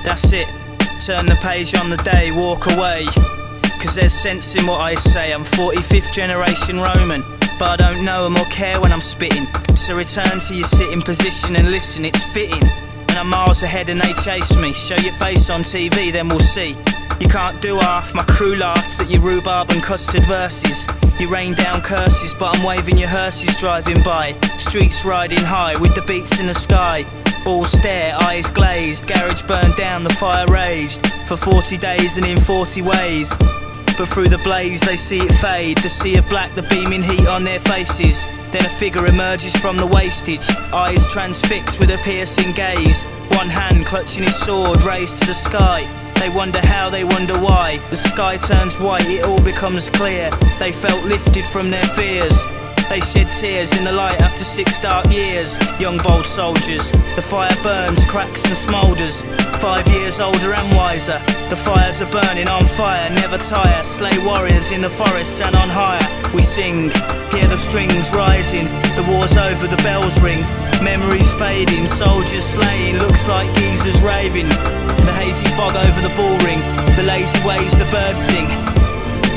That's it, turn the page on the day, walk away. Cause there's sense in what I say. I'm 45th generation Roman, but I don't know them or care when I'm spitting. So return to your sitting position and listen, it's fitting. And I'm miles ahead and they chase me. Show your face on TV, then we'll see. You can't do half, my crew laughs at your rhubarb and custard verses. You rain down curses, but I'm waving your hearses driving by. Streets riding high with the beats in the sky. All stare, eyes glazed, garage burned down, the fire raged. For 40 days and in 40 ways. But through the blaze they see it fade. The sea of black, the beaming heat on their faces. Then a figure emerges from the wastage, eyes transfixed with a piercing gaze. One hand clutching his sword raised to the sky. They wonder how, they wonder why. The sky turns white, it all becomes clear. They felt lifted from their fears. They shed tears in the light after 6 dark years. Young bold soldiers, the fire burns, cracks and smoulders. 5 years older and wiser. The fires are burning on fire, never tire. Slay warriors in the forests and on higher. We sing, hear the strings rising. The war's over, the bells ring. Memories fading, soldiers slain. Looks like geezers raving. The hazy fog over the bull ring. The lazy ways the birds sing.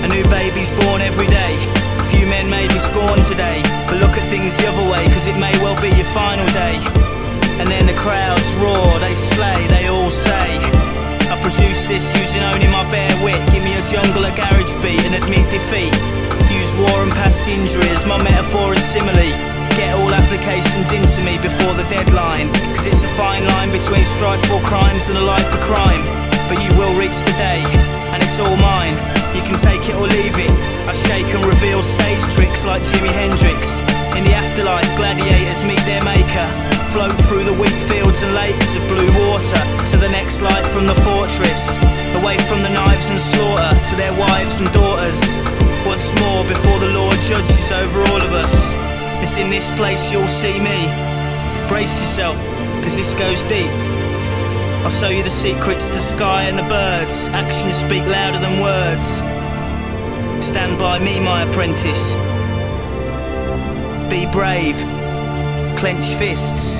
A new baby's born every day. Few men may be scorned today, but look at things the other way, cause it may well be your final day. And then the crowds roar, they slay, they all say, I produce this using only my bare wit. Give me a jungle, a garage beat and admit defeat. Use war and past injuries, my metaphor and simile. Get all applications into me before the deadline, cause it's a fine line between strife for crimes and a life for crime. But you will reach the day, and it's all mine. You can take it or leave it. I shake and reveal stage tricks like Jimi Hendrix. In the afterlife, gladiators meet their maker. Float through the wheat fields and lakes of blue water to the next life from the fortress. Away from the knives and slaughter to their wives and daughters. Once more before the Lord judges over all of us. It's in this place you'll see me. Brace yourself, cause this goes deep. I'll show you the secrets to the sky and the birds. Actions speak louder than words. Stand by me, my apprentice. Be brave. Clench fists.